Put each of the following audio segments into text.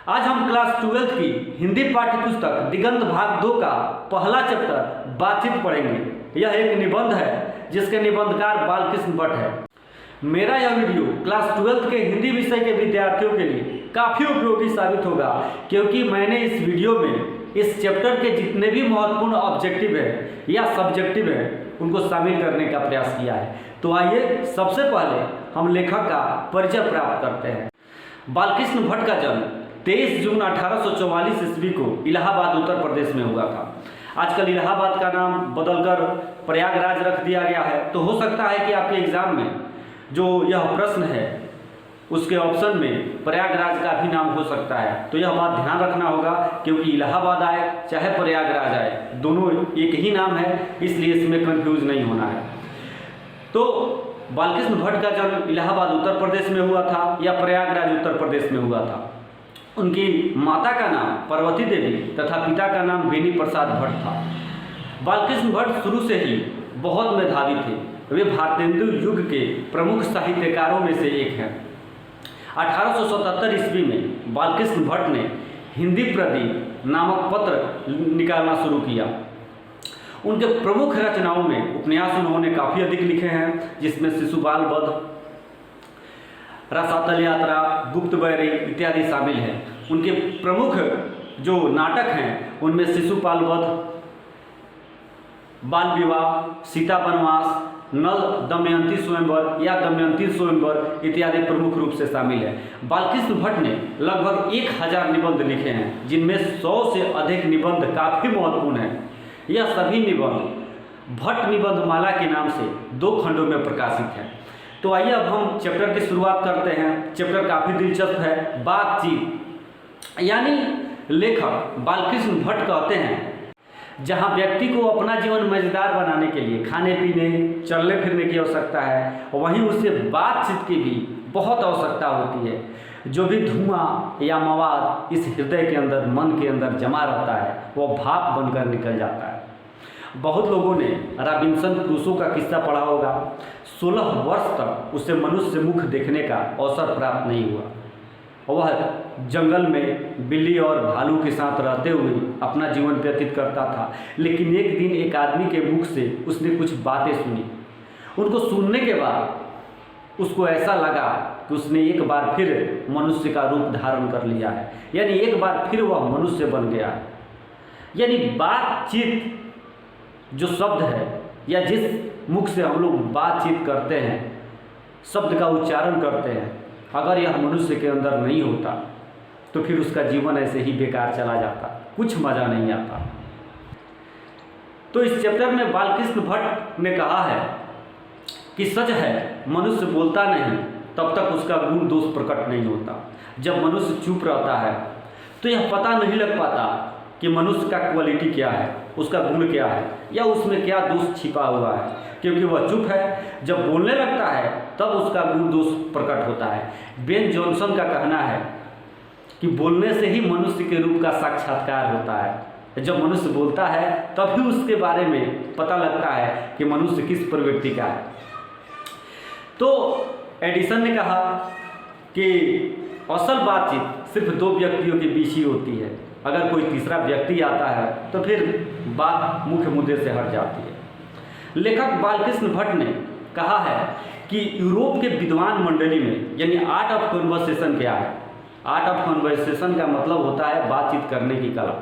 आज हम class 12th की हिंदी पाठ्य पुस्तक दिगंत भाग 2 का पहला चैप्टर बातचीत पढ़ेंगे। यह एक निबंध है जिसके निबंधकार बालकृष्ण भट्ट है। मेरा यह वीडियो क्लास 12th के हिंदी विषय के विद्यार्थियों के लिए काफ़ी उपयोगी साबित होगा, क्योंकि मैंने इस वीडियो में इस चैप्टर के जितने भी महत्वपूर्ण ऑब्जेक्टिव है या सब्जेक्टिव है उनको शामिल करने का प्रयास किया है। तो आइए सबसे पहले हम लेखक का परिचय प्राप्त करते हैं। बालकृष्ण भट्ट का जन्म 23 जून 1844 ईस्वी को इलाहाबाद उत्तर प्रदेश में हुआ था। आजकल इलाहाबाद का नाम बदलकर प्रयागराज रख दिया गया है, तो हो सकता है कि आपके एग्जाम में जो यह प्रश्न है उसके ऑप्शन में प्रयागराज का भी नाम हो सकता है। तो यह बात ध्यान रखना होगा, क्योंकि इलाहाबाद आए चाहे प्रयागराज आए दोनों एक ही नाम है, इसलिए इसमें कंफ्यूज नहीं होना है। तो बालकृष्ण भट्ट का जन्म इलाहाबाद उत्तर प्रदेश में हुआ था या प्रयागराज उत्तर प्रदेश में हुआ था। उनकी माता का नाम पार्वती देवी तथा पिता का नाम बेनी प्रसाद भट्ट था। बालकृष्ण भट्ट शुरू से ही बहुत मेधावी थे। वे भारतेंदु युग के प्रमुख साहित्यकारों में से एक हैं। 1877 ईस्वी में बालकृष्ण भट्ट ने हिंदी प्रदीप नामक पत्र निकालना शुरू किया। उनके प्रमुख रचनाओं में उपन्यास उन्होंने काफ़ी अधिक लिखे हैं, जिसमें शिशुपाल वध, रसातल यात्रा, गुप्त बैरी इत्यादि शामिल हैं। उनके प्रमुख जो नाटक हैं उनमें शिशुपाल वध, बाल विवाह, सीता वनवास, नल दमयंती स्वयंवर या दमयंती स्वयंवर इत्यादि प्रमुख रूप से शामिल है। बालकृष्ण भट्ट ने लगभग 1000 निबंध लिखे हैं, जिनमें 100 से अधिक निबंध काफ़ी महत्वपूर्ण हैं। यह सभी निबंध भट्ट निबंध माला के नाम से 2 खंडों में प्रकाशित है। तो आइए अब हम चैप्टर की शुरुआत करते हैं। चैप्टर काफ़ी दिलचस्प है, बातचीत। यानी लेखक बालकृष्ण भट्ट कहते हैं जहाँ व्यक्ति को अपना जीवन मजेदार बनाने के लिए खाने पीने चलने फिरने की आवश्यकता है, वहीं उसे बातचीत की भी बहुत आवश्यकता होती है। जो भी धुआं या मवाद इस हृदय के अंदर, मन के अंदर जमा रहता है, वह भाप बनकर निकल जाता है। बहुत लोगों ने रॉबिन्सन क्रूसो का किस्सा पढ़ा होगा। 16 वर्ष तक उसे मनुष्य मुख देखने का अवसर प्राप्त नहीं हुआ। वह जंगल में बिल्ली और भालू के साथ रहते हुए अपना जीवन व्यतीत करता था, लेकिन एक दिन एक आदमी के मुख से उसने कुछ बातें सुनी। उनको सुनने के बाद उसको ऐसा लगा कि उसने एक बार फिर मनुष्य का रूप धारण कर लिया है, यानी एक बार फिर वह मनुष्य बन गया है। यानी बातचीत जो शब्द है या जिस मुख से हम लोग बातचीत करते हैं, शब्द का उच्चारण करते हैं, अगर यह मनुष्य के अंदर नहीं होता तो फिर उसका जीवन ऐसे ही बेकार चला जाता, कुछ मज़ा नहीं आता। तो इस चैप्टर में बालकृष्ण भट्ट ने कहा है कि सच है मनुष्य बोलता नहीं तब तक उसका गुण दोष प्रकट नहीं होता। जब मनुष्य चुप रहता है तो यह पता नहीं लग पाता कि मनुष्य का क्वालिटी क्या है, उसका गुण क्या है या उसमें क्या दोष छिपा हुआ है, क्योंकि वह चुप है। जब बोलने लगता है तब उसका गुण दोष प्रकट होता है। बेन जॉनसन का कहना है कि बोलने से ही मनुष्य के रूप का साक्षात्कार होता है। जब मनुष्य बोलता है तभी उसके बारे में पता लगता है कि मनुष्य किस प्रवृत्ति का है। तो एडिसन ने कहा कि असल बातचीत सिर्फ 2 व्यक्तियों के बीच ही होती है। अगर कोई तीसरा व्यक्ति आता है तो फिर बात मुख्य मुद्दे से हट जाती है। लेखक बालकृष्ण भट्ट ने कहा है कि यूरोप के विद्वान मंडली में, यानी आर्ट ऑफ कन्वर्सेशन क्या है? आर्ट ऑफ कन्वर्सेशन का मतलब होता है बातचीत करने की कला।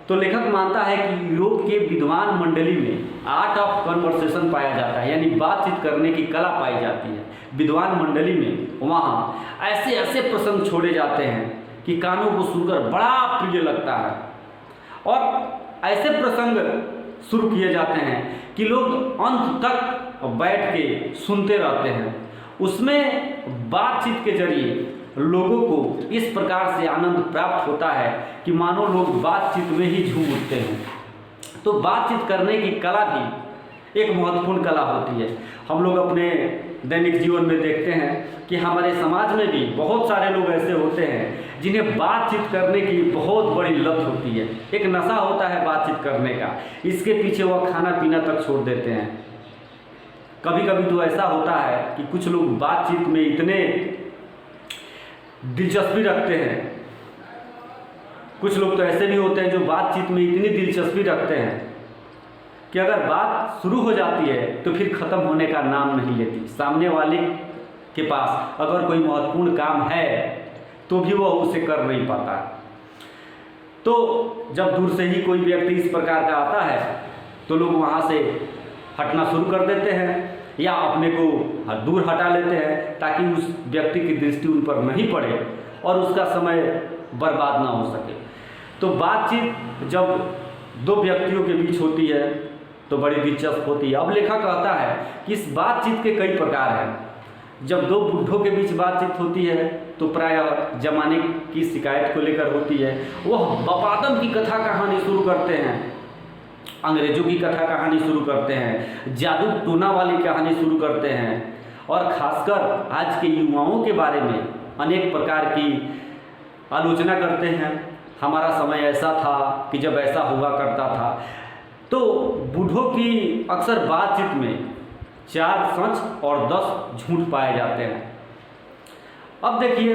तो लेखक मानता है कि यूरोप के विद्वान मंडली में आर्ट ऑफ कन्वर्सेशन पाया जाता है, यानी बातचीत करने की कला पाई जाती है। विद्वान मंडली में वहाँ ऐसे ऐसे प्रसंग छोड़े जाते हैं कि कानों को सुनकर बड़ा प्रिय लगता है, और ऐसे प्रसंग शुरू किए जाते हैं कि लोग अंत तक बैठ के सुनते रहते हैं। उसमें बातचीत के जरिए लोगों को इस प्रकार से आनंद प्राप्त होता है कि मानो लोग बातचीत में ही झूम उठते हैं। तो बातचीत करने की कला भी एक महत्वपूर्ण कला होती है। हम लोग अपने दैनिक जीवन में देखते हैं कि हमारे समाज में भी बहुत सारे लोग ऐसे होते हैं जिन्हें बातचीत करने की बहुत बड़ी लत होती है। एक नशा होता है बातचीत करने का, इसके पीछे वह खाना पीना तक छोड़ देते हैं। कभी कभी तो ऐसा होता है कि कुछ लोग बातचीत में इतने दिलचस्पी रखते हैं कुछ लोग तो ऐसे भी होते हैं जो बातचीत में इतनी दिलचस्पी रखते हैं कि अगर बात शुरू हो जाती है तो फिर ख़त्म होने का नाम नहीं लेती। सामने वाले के पास अगर कोई महत्वपूर्ण काम है तो भी वह उसे कर नहीं पाता। तो जब दूर से ही कोई व्यक्ति इस प्रकार का आता है तो लोग वहाँ से हटना शुरू कर देते हैं या अपने को दूर हटा लेते हैं ताकि उस व्यक्ति की दृष्टि उन पर नहीं पड़े और उसका समय बर्बाद ना हो सके। तो बातचीत जब दो व्यक्तियों के बीच होती है तो बड़ी दिलचस्प होती है। अब लेखक कहता है कि इस बातचीत के कई प्रकार हैं। जब दो बुढ़ों के बीच बातचीत होती है तो प्रायः जमाने की शिकायत को लेकर होती है। वह बपादम की कथा कहानी शुरू करते हैं, अंग्रेजों की कथा कहानी शुरू करते हैं, जादू टोना वाली कहानी शुरू करते हैं और ख़ासकर आज के युवाओं के बारे में अनेक प्रकार की आलोचना करते हैं। हमारा समय ऐसा था कि जब ऐसा हुआ करता था। तो बूढ़ों की अक्सर बातचीत में 4 सच और 10 झूठ पाए जाते हैं। अब देखिए,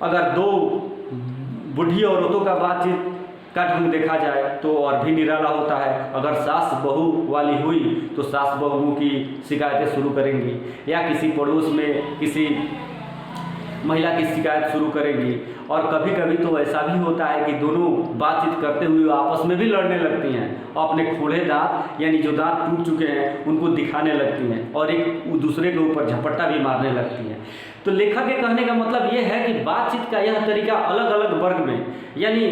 अगर दो बूढ़ी औरतों का बातचीत का ढंग देखा जाए तो और भी निराला होता है। अगर सास बहू वाली हुई तो सास बहुओं की शिकायतें शुरू करेंगी या किसी पड़ोस में किसी महिला की शिकायत शुरू करेंगी। और कभी कभी तो ऐसा भी होता है कि दोनों बातचीत करते हुए आपस में भी लड़ने लगती हैं, अपने खोड़े दांत यानी जो दांत टूट चुके हैं उनको दिखाने लगती हैं और एक दूसरे के ऊपर झपट्टा भी मारने लगती हैं। तो लेखक के कहने का मतलब ये है कि बातचीत का यह तरीका अलग अलग वर्ग में, यानी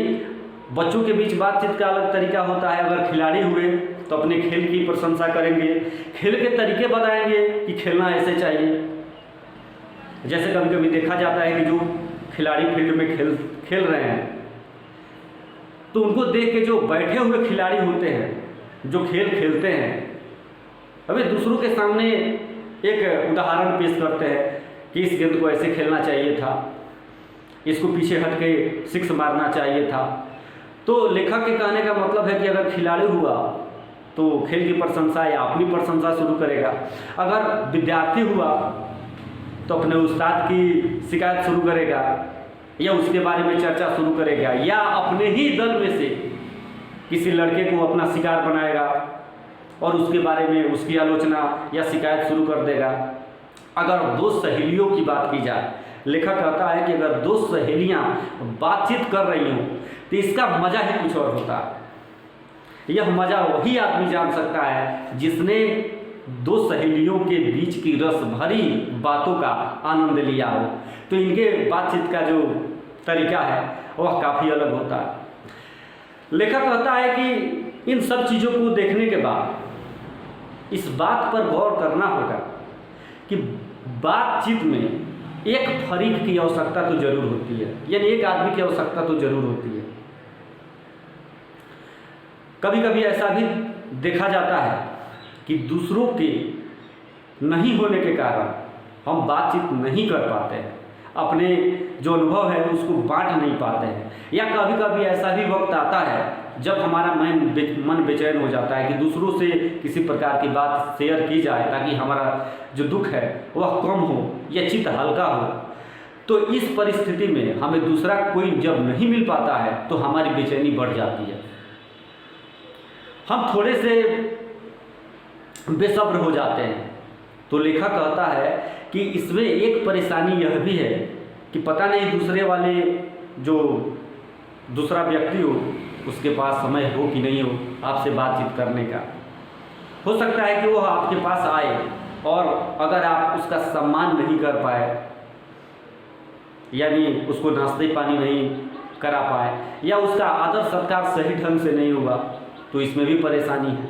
बच्चों के बीच बातचीत का अलग तरीका होता है। अगर खिलाड़ी हुए तो अपने खेल की प्रशंसा करेंगे, खेल के तरीके बताएंगे कि खेलना ऐसे चाहिए। जैसे कभी कभी देखा जाता है कि जो खिलाड़ी फील्ड में खेल रहे हैं तो उनको देख के जो बैठे हुए खिलाड़ी होते हैं जो खेल खेलते हैं, अभी दूसरों के सामने एक उदाहरण पेश करते हैं कि इस गेंद को ऐसे खेलना चाहिए था, इसको पीछे हट के 6 मारना चाहिए था। तो लेखक के कहने का मतलब है कि अगर खिलाड़ी हुआ तो खेल की प्रशंसा या अपनी प्रशंसा शुरू करेगा, अगर विद्यार्थी हुआ तो अपने उस्ताद की शिकायत शुरू करेगा या उसके बारे में चर्चा शुरू करेगा या अपने ही दल में से किसी लड़के को अपना शिकार बनाएगा और उसके बारे में उसकी आलोचना या शिकायत शुरू कर देगा। अगर 2 सहेलियों की बात की जाए, लेखक कहता है कि अगर 2 सहेलियां बातचीत कर रही हों तो इसका मज़ा ही कुछ और होता है। यह मज़ा वही आदमी जान सकता है जिसने 2 सहेलियों के बीच की रस भरी बातों का आनंद लिया हो। तो इनके बातचीत का जो तरीका है वह काफ़ी अलग होता है। लेखक कहता है कि इन सब चीज़ों को देखने के बाद इस बात पर गौर करना होगा कि बातचीत में एक फरीक की आवश्यकता तो जरूर होती है, यानी एक आदमी की आवश्यकता तो जरूर होती है। कभी कभी ऐसा भी देखा जाता है कि दूसरों के नहीं होने के कारण हम बातचीत नहीं कर पाते हैं, अपने जो अनुभव है उसको बांट नहीं पाते हैं। या कभी कभी ऐसा भी वक्त आता है जब हमारा मन बेचैन हो जाता है कि दूसरों से किसी प्रकार की बात शेयर की जाए ताकि हमारा जो दुख है वह कम हो या चित्त हल्का हो। तो इस परिस्थिति में हमें दूसरा कोई जब नहीं मिल पाता है तो हमारी बेचैनी बढ़ जाती है, हम थोड़े से बेसब्र हो जाते हैं। तो लेखक कहता है कि इसमें एक परेशानी यह भी है कि पता नहीं दूसरे वाले जो दूसरा व्यक्ति हो उसके पास समय हो कि नहीं हो आपसे बातचीत करने का। हो सकता है कि वह आपके पास आए और अगर आप उसका सम्मान नहीं कर पाए यानी उसको नाश्ते पानी नहीं करा पाए या उसका आदर सत्कार सही ढंग से नहीं हुआ तो इसमें भी परेशानी है।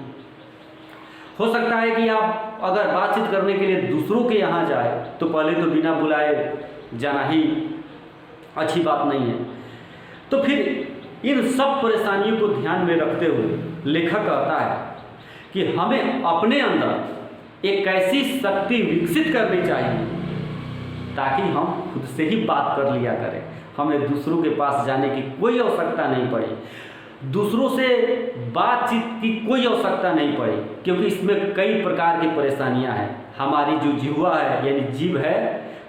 हो सकता है कि आप अगर बातचीत करने के लिए दूसरों के यहाँ जाए तो पहले तो बिना बुलाए जाना ही अच्छी बात नहीं है। तो फिर इन सब परेशानियों को ध्यान में रखते हुए लेखक कहता है कि हमें अपने अंदर एक ऐसी शक्ति विकसित करनी चाहिए ताकि हम खुद से ही बात कर लिया करें, हमें दूसरों के पास जाने की कोई आवश्यकता नहीं पड़े, दूसरों से बातचीत की कोई आवश्यकता नहीं पड़े, क्योंकि इसमें कई प्रकार की परेशानियां हैं। हमारी जो जिह्वा है यानी जीभ है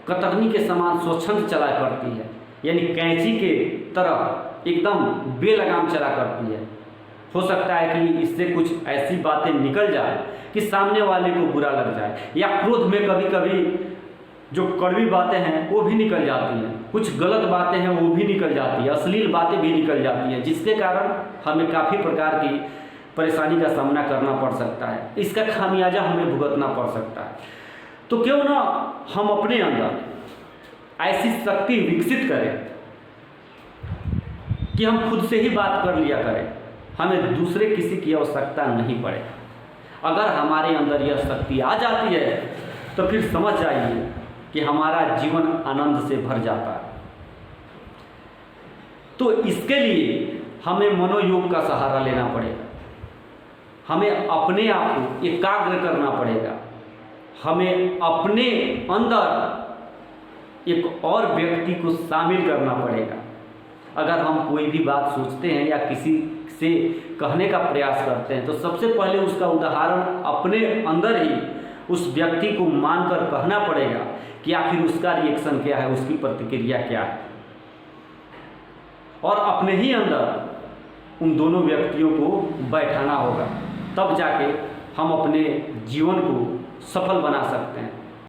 कतरनी के समान स्वच्छंद चला करती है, यानी कैंची के तरह एकदम बेलगाम चला करती है। हो सकता है कि इससे कुछ ऐसी बातें निकल जाए कि सामने वाले को बुरा लग जाए, या क्रोध में कभी कभी जो कड़वी बातें हैं वो भी निकल जाती हैं, कुछ गलत बातें हैं वो भी निकल जाती है, अश्लील बातें भी निकल जाती हैं, जिसके कारण हमें काफ़ी प्रकार की परेशानी का सामना करना पड़ सकता है। इसका खामियाजा हमें भुगतना पड़ सकता है। तो क्यों ना हम अपने अंदर ऐसी शक्ति विकसित करें कि हम खुद से ही बात कर लिया करें, हमें दूसरे किसी की आवश्यकता नहीं पड़े। अगर हमारे अंदर यह शक्ति आ जाती है तो फिर समझ जाइए कि हमारा जीवन आनंद से भर जाता है। तो इसके लिए हमें मनोयोग का सहारा लेना पड़ेगा, हमें अपने आप को एकाग्र करना पड़ेगा, हमें अपने अंदर एक और व्यक्ति को शामिल करना पड़ेगा। अगर हम कोई भी बात सोचते हैं या किसी से कहने का प्रयास करते हैं तो सबसे पहले उसका उदाहरण अपने अंदर ही उस व्यक्ति को मानकर कहना पड़ेगा कि आखिर उसका रिएक्शन क्या है, उसकी प्रतिक्रिया क्या है, और अपने ही अंदर उन दोनों व्यक्तियों को बैठाना होगा। तब जाके हम अपने जीवन को सफल बना सकते हैं।